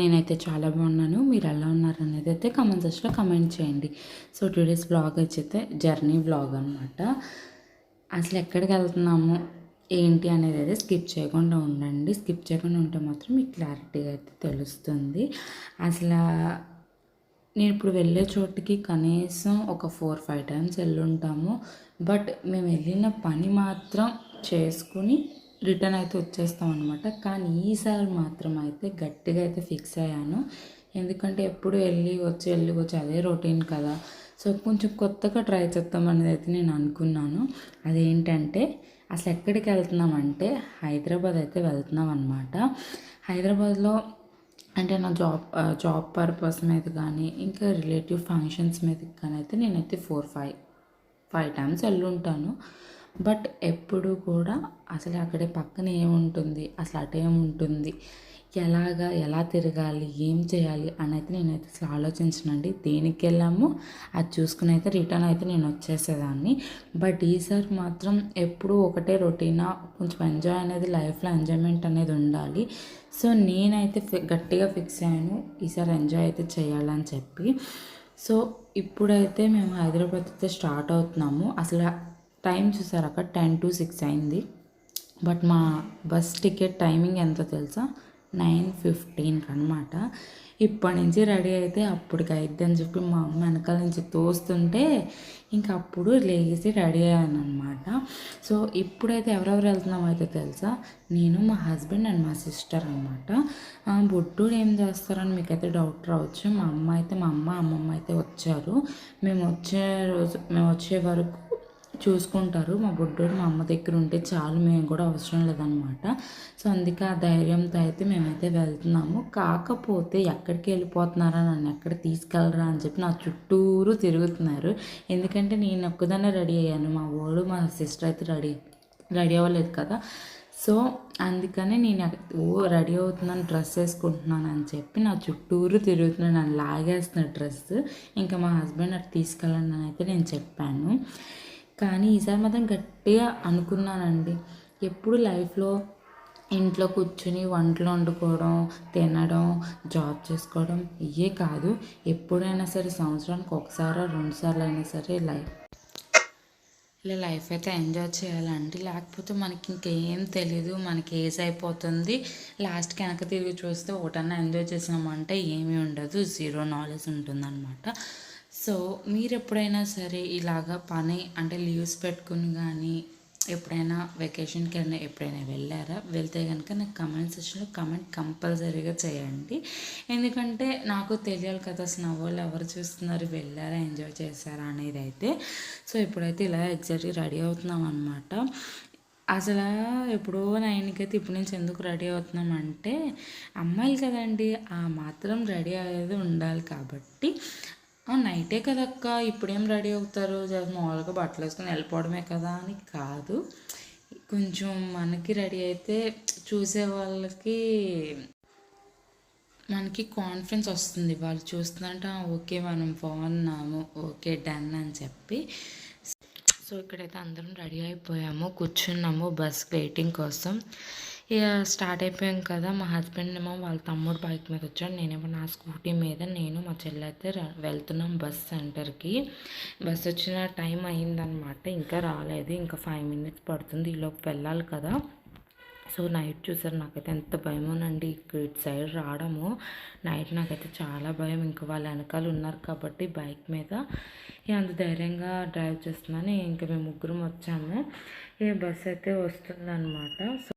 నేనైతే చాలా బాగున్నాను. మీరు ఎలా ఉన్నారు అనేది అయితే కామెంట్ సెక్షన్లో కామెంట్ చేయండి. సో టుడేస్ వ్లాగ్ వచ్చైతే జర్నీ వ్లాగ్ అనమాట. అసలు ఎక్కడికి వెళ్తున్నాము ఏంటి అనేది అయితే స్కిప్ చేయకుండా ఉండండి. స్కిప్ చేయకుండా ఉంటే మాత్రం మీకు క్లారిటీగా అయితే తెలుస్తుంది. అసలు నేను ఇప్పుడు వెళ్ళే చోటుకి కనీసం ఒక 4-5 టైమ్స్ వెళ్ళుంటాము. బట్ మేము వెళ్ళిన పని మాత్రం చేసుకుని రిటర్న్ అయితే వచ్చేస్తాం అనమాట. కానీ ఈసారి మాత్రం అయితే గట్టిగా అయితే ఫిక్స్ అయ్యాను. ఎందుకంటే ఎప్పుడు వెళ్ళి వచ్చి అదే రొటీన్ కదా. సో కొంచెం కొత్తగా ట్రై చేద్దాం అనేది అయితే నేను అనుకున్నాను. అదేంటంటే అసలు ఎక్కడికి వెళ్తున్నామంటే హైదరాబాద్ అయితే వెళ్తున్నాం అనమాట. హైదరాబాద్లో అంటే నా జాబ్ పర్పస్ మీద కానీ ఇంకా రిలేటివ్ ఫంక్షన్స్ మీద కానీ అయితే నేనైతే 4-5 టైమ్స్ వెళ్ళుంటాను. బట్ ఎప్పుడు కూడా అసలు అక్కడే పక్కన ఏముంటుంది, అసలు అటేముంటుంది, ఎలా తిరగాలి, ఏం చేయాలి అని అయితే నేనైతే అసలు ఆలోచించనండి. దేనికి వెళ్ళాము అది చూసుకుని అయితే రిటర్న్ అయితే నేను వచ్చేసేదాన్ని. బట్ ఈసారి మాత్రం ఎప్పుడూ ఒకటే రొటీనా, కొంచెం ఎంజాయ్ అనేది లైఫ్లో ఎంజాయ్మెంట్ అనేది ఉండాలి. సో నేనైతే గట్టిగా ఫిక్స్ అయ్యాను ఈసారి ఎంజాయ్ అయితే చేయాలని చెప్పి. సో ఇప్పుడైతే మేము హైదరాబాద్ అయితే స్టార్ట్ అవుతున్నాము. అసలు టైం చూసారు అక్కడ 10 to 6 అయింది. బట్ మా బస్ టికెట్ టైమింగ్ ఎంతో తెలుసా, 9:15 అనమాట. ఇప్పటి నుంచి రెడీ అయితే అప్పటికి అయిద్ది అని చెప్పి మా అమ్మ వెనకాల నుంచి తోస్తుంటే ఇంకా అప్పుడు లేచి రెడీ అయ్యాను అనమాట. సో ఇప్పుడైతే ఎవరెవరు వెళ్తున్నామో అయితే తెలుసా, నేను, మా హస్బెండ్ అండ్ మా సిస్టర్ అనమాట. బొడ్డూరు ఏం చేస్తారని మీకైతే డౌట్ రావచ్చు. మా అమ్మమ్మ అయితే వచ్చారు. మేము వచ్చే వరకు చూసుకుంటారు. మా బుడ్డోడు మా అమ్మ దగ్గర ఉంటే చాలు, మేము కూడా అవసరం లేదనమాట. సో అందుకే ఆ ధైర్యంతో అయితే మేమైతే వెళ్తున్నాము. కాకపోతే ఎక్కడికి వెళ్ళిపోతున్నారా, నన్ను ఎక్కడ తీసుకెళ్ళరా అని చెప్పి నా చుట్టూరు తిరుగుతున్నారు. ఎందుకంటే నేను ఒక్కదాన్నే రెడీ అయ్యాను, మా వాడు మా సిస్టర్ అయితే రెడీ అవ్వలేదు కదా. సో అందుకనే నేను రెడీ అవుతున్నాను, డ్రెస్ వేసుకుంటున్నాను అని చెప్పి నా చుట్టూరు తిరుగుతున్నాను, నన్ను లాగేస్తున్న డ్రెస్. ఇంకా మా హస్బెండ్ అటు తీసుకెళ్ళండి అని అయితే నేను చెప్పాను. కానీ ఈసారి మాత్రం గట్టిగా అనుకున్నానండి. ఎప్పుడు లైఫ్లో ఇంట్లో కూర్చుని వంటలు వండుకోవడం, తినడం, జాబ్ చేసుకోవడం ఇవే కాదు. ఎప్పుడైనా సరే సంవత్సరానికి 1-2 అయినా సరే లైఫ్ అయితే ఎంజాయ్ చేయాలండి. లేకపోతే మనకి ఇంకేం తెలీదు, మనకి ఏజ్ అయిపోతుంది. లాస్ట్కి వెనక తిరిగి చూస్తే ఒకటన్నా ఎంజాయ్ చేసినామంటే ఏమీ ఉండదు, జీరో నాలెడ్జ్ ఉంటుందన్నమాట. సో మీరు ఎప్పుడైనా సరే ఇలాగా పని అంటే లీవ్స్ పెట్టుకుని కానీ ఎప్పుడైనా వెకేషన్కి ఎప్పుడైనా వెళ్ళారా? వెళ్తే కనుక నాకు కామెంట్ సెక్షన్లో కామెంట్ కంపల్సరీగా చేయండి. ఎందుకంటే నాకు తెలియాలి కదా, అసలు నా వాళ్ళు ఎవరు చూస్తున్నారు, వెళ్ళారా, ఎంజాయ్ చేశారా అనేది అయితే. సో ఇప్పుడైతే ఇలా ఎగ్జాక్ట్గా రెడీ అవుతున్నాం అనమాట. అసలు ఎప్పుడో 9కి అయితే ఇప్పుడు నుంచి ఎందుకు రెడీ అవుతున్నామంటే అమ్మాయిలు కదండి, ఆ మాత్రం రెడీ అయ్యేది ఉండాలి కాబట్టి. నైటే కదక్క ఇప్పుడేం రెడీ అవుతారు, జస్ట్ మామూలుగా బట్టలు వేసుకొని వెళ్ళిపోవడమే కదా అని కాదు. కొంచెం మనకి రెడీ అయితే చూసే వాళ్ళకి మనకి కాన్ఫిడెన్స్ వస్తుంది. వాళ్ళు చూస్తుందంటే ఓకే మనం బాగున్నాము, ఓకే డన్ అని చెప్పి. సో ఇక్కడైతే అందరం రెడీ అయిపోయాము, కూర్చున్నాము బస్ వెయిటింగ్ కోసం. ఇక స్టార్ట్ అయిపోయాం కదా. మా హస్బెండ్ ఏమో వాళ్ళ తమ్ముడు బైక్ మీద వచ్చాడు, నేనేమో నా స్కూటీ మీద, నేను మా చెల్లి అయితే వెళ్తున్నాం బస్ సెంటర్కి. బస్ వచ్చిన టైం అయిందనమాట, ఇంకా రాలేదు, ఇంకా 5 minutes పడుతుంది, ఈలోపు వెళ్ళాలి కదా. సో నైట్ చూసారు, నాకైతే ఎంత భయమోనండి ఇటు సైడ్ రావడము. నైట్ నాకైతే చాలా భయం. ఇంకా వాళ్ళ వెనకాల ఉన్నారు కాబట్టి బైక్ మీద అంత ధైర్యంగా డ్రైవ్ చేస్తున్నాను. ఇంకా మేము ముగ్గురం వచ్చాము. బస్ అయితే వస్తుందన్నమాట. సో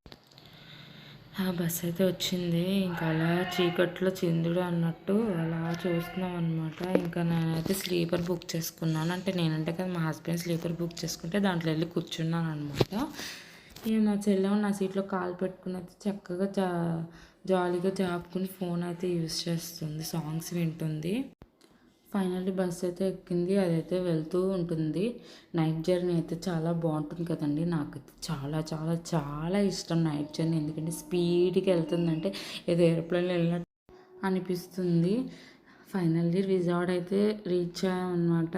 ఆ బస్ అయితే వచ్చింది. ఇంకా అలా చీకట్లో చిందుడు అన్నట్టు అలా చూస్తున్నాం అనమాట. ఇంకా నేనైతే స్లీపర్ బుక్ చేసుకున్నాను. అంటే నేనంటే కదా, మా హస్బెండ్ స్లీపర్ బుక్ చేసుకుంటే దాంట్లో వెళ్ళి కూర్చున్నాను అనమాట. మా చెల్లె నా సీట్లో కాలు పెట్టుకుని అయితే చక్కగా జాలీగా జాపుకుని ఫోన్ అయితే యూజ్ చేస్తుంది, సాంగ్స్ వింటుంది. ఫైనల్లీ బస్ అయితే ఎక్కింది, అదైతే వెళ్తూ ఉంటుంది. నైట్ జర్నీ అయితే చాలా బాగుంటుంది కదండి. నాకైతే చాలా చాలా చాలా ఇష్టం నైట్ జర్నీ. ఎందుకంటే స్పీడ్గా వెళ్తుందంటే ఏదో ఏరోప్లేన్లో వెళ్ళినట్టు అనిపిస్తుంది. ఫైనల్లీ విజయవాడ అయితే రీచ్ అయ్యామన్నమాట.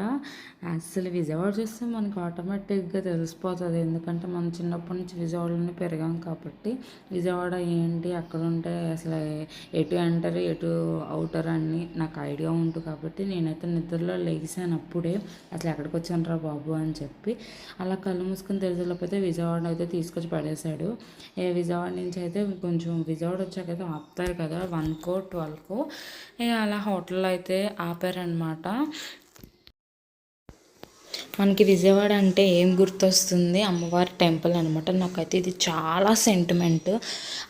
అసలు విజయవాడ చూస్తే మనకు ఆటోమేటిక్గా తెలిసిపోతుంది, ఎందుకంటే మనం చిన్నప్పటి నుంచి విజయవాడలోనే పెరిగాం కాబట్టి విజయవాడ ఏంటి అక్కడ ఉంటే అసలు ఎటు ఎంటర్ ఎటు అవుటర్ అని నాకు ఐడియా ఉంటుంది. కాబట్టి నేనైతే నిద్రలో లేచాను అప్పుడే, అసలు ఎక్కడికి వచ్చాను రా బాబు అని చెప్పి. అలా కళ్ళు మూసుకొని తెలిసేలోపైతే విజయవాడ అయితే తీసుకొచ్చి పడేశాడు. విజయవాడ నుంచి అయితే కొంచెం విజయవాడ వచ్చాకైతే ఆపుతారు కదా 1కో 12కో, అలా హోటల్లో అయితే ఆపారనమాట. మనకి విజయవాడ అంటే ఏం గుర్తొస్తుంది? అమ్మవారి టెంపుల్ అనమాట. నాకైతే ఇది చాలా సెంటిమెంట్.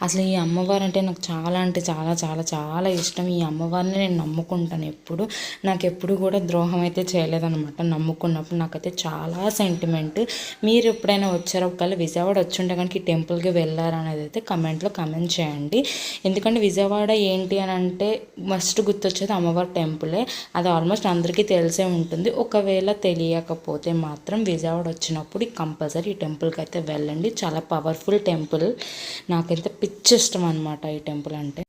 అసలు ఈ అమ్మవారు అంటే నాకు చాలా అంటే చాలా చాలా చాలా ఇష్టం. ఈ అమ్మవారిని నేను నమ్ముకుంటాను ఎప్పుడు. నాకు ఎప్పుడు కూడా ద్రోహం అయితే చేయలేదనమాట నమ్ముకున్నప్పుడు. నాకైతే చాలా సెంటిమెంట్. మీరు ఎప్పుడైనా వచ్చారో, ఒకవేళ విజయవాడ వచ్చుంటే కనుక ఈ టెంపుల్కి వెళ్ళారనేది అయితే కమెంట్లో కమెంట్ చేయండి. ఎందుకంటే విజయవాడ ఏంటి అని అంటే మస్ట్ గుర్తొచ్చేది అమ్మవారి టెంపులే. అది ఆల్మోస్ట్ అందరికీ తెలిసే ఉంటుంది. ఒకవేళ తెలియకపోతే మాత్రం విజయవాడ వచ్చినప్పుడు కంపల్సరీ ఈ టెంపుల్కి అయితే వెళ్ళండి. చాలా పవర్ఫుల్ టెంపుల్. నాకైతే పిచ్చి ఇష్టం అనమాట ఈ టెంపుల్ అంటే.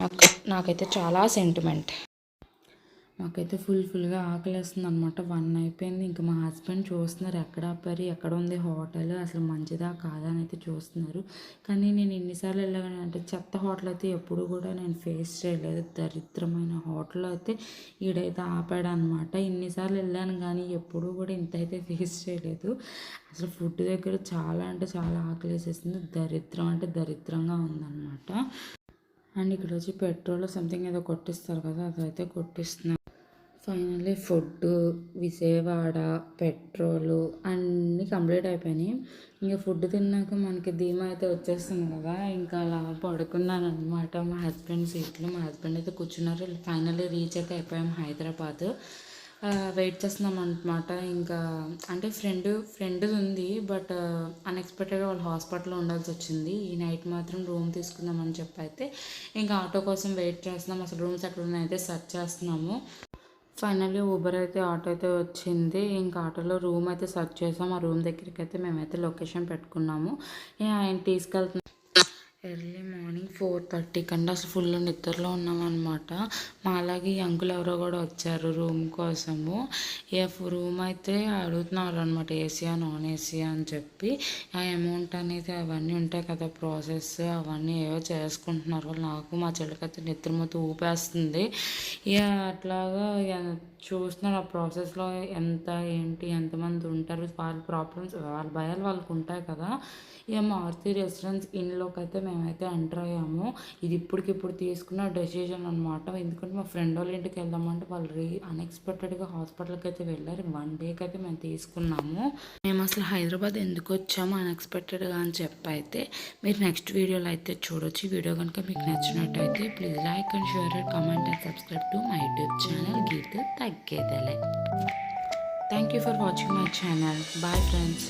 నాకైతే చాలా సెంటిమెంట్. మాకైతే ఫుల్గా ఆకలేస్తుంది అనమాట. 1 అయిపోయింది. ఇంకా మా హస్బెండ్ చూస్తున్నారు ఎక్కడ ఆపారు, ఎక్కడ ఉంది హోటల్, అసలు మంచిదా కాదా అని అయితే చూస్తున్నారు. కానీ నేను ఎన్నిసార్లు వెళ్ళాను అంటే చెత్త హోటల్ అయితే ఎప్పుడు కూడా నేను ఫేస్ చేయలేదు. దరిద్రమైన హోటల్ అయితే ఈడైతే ఆపాడు అనమాట. ఇన్నిసార్లు వెళ్ళాను కానీ ఎప్పుడూ కూడా ఇంత అయితే ఫేస్ చేయలేదు. అసలు ఫుడ్ దగ్గర చాలా అంటే చాలా ఆకలేసేసింది. దరిద్రం అంటే దరిద్రంగా ఉందన్నమాట. అండ్ ఇక్కడ వచ్చి పెట్రోల్ సంథింగ్ ఏదో కొట్టిస్తారు కదా, అదైతే కొట్టిస్తున్నారు. ఫైనల్లీ ఫుడ్, విజయవాడ, పెట్రోలు అన్నీ కంప్లీట్ అయిపోయినాయి. ఇంకా ఫుడ్ తిన్నాక మనకి ధీమా అయితే వచ్చేస్తుంది కదా, ఇంకా అలా పడుకున్నాను అనమాట మా హస్బెండ్ సీట్లో. మా హస్బెండ్ అయితే కూర్చున్నారు. ఫైనల్లీ రీచ్ అయితే అయిపోయాం హైదరాబాద్. వెయిట్ చేస్తున్నాం అనమాట. ఇంకా అంటే ఫ్రెండ్ ఉంది, బట్ అన్ఎక్స్పెక్టెడ్గా వాళ్ళు హాస్పిటల్లో ఉండాల్సి వచ్చింది. ఈ నైట్ మాత్రం రూమ్ తీసుకుందామని చెప్పి అయితే ఇంకా ఆటో కోసం వెయిట్ చేస్తున్నాం. అసలు రూమ్స్ ఎక్కడ ఉన్నాయైతే సెర్చ్ చేస్తున్నాము. ఫైనల్లీ ఊబర్ అయితే ఆటో అయితే వచ్చింది. ఇంకా ఆటోలో రూమ్ అయితే సెర్చ్ చేసాం. ఆ రూమ్ దగ్గరికి అయితే మేమైతే లొకేషన్ పెట్టుకున్నాము. ఆయన తీసుకెళ్తున్నాం. ఎర్లీ మార్నింగ్ 4:30 కంటే అసలు ఫుల్ నిద్రలో ఉన్నామన్నమాట. మా అలాగే ఈ అంకుల్ ఎవరో కూడా వచ్చారు రూమ్ కోసము. రూమ్ అయితే అడుగుతున్నారు అనమాట, ఏసీయా నాన్ ఏసీయా అని చెప్పి. ఆ అమౌంట్ అనేది అవన్నీ ఉంటాయి కదా ప్రాసెస్, అవన్నీ ఏవో చేసుకుంటున్నారు వాళ్ళు. నాకు మా చెల్లికైతే నిద్ర మొత్తం ఊపేస్తుంది. అట్లాగా చూస్తున్నారు ఆ ప్రాసెస్లో ఎంత ఏంటి ఎంతమంది ఉంటారు, వాళ్ళ ప్రాబ్లమ్స్ వాళ్ళ భయాలు వాళ్ళకు ఉంటాయి కదా. మారుతి రెసిడెన్స్ ఇన్లోకి అయితే మేమైతే ఎంటర్ అయ్యాము. ఇది ఇప్పటికిప్పుడు తీసుకున్న డెసిషన్ అనమాట. ఎందుకంటే మా ఫ్రెండ్ వాళ్ళ ఇంటికి వెళ్దామంటే వాళ్ళు అన్ఎక్స్పెక్టెడ్గా హాస్పిటల్కి అయితే వెళ్ళారు. 1 డేకి అయితే మేము తీసుకున్నాము. మేము అసలు హైదరాబాద్ ఎందుకు వచ్చాము అన్ఎక్స్పెక్టెడ్గా అని చెప్పి అయితే మీరు నెక్స్ట్ వీడియోలో అయితే చూడొచ్చు. ఈ వీడియో కనుక మీకు నచ్చినట్టయితే please like and share and comment and subscribe to my YouTube channel Geetha తగ్గేదలే. Thank you for watching my channel. Bye friends.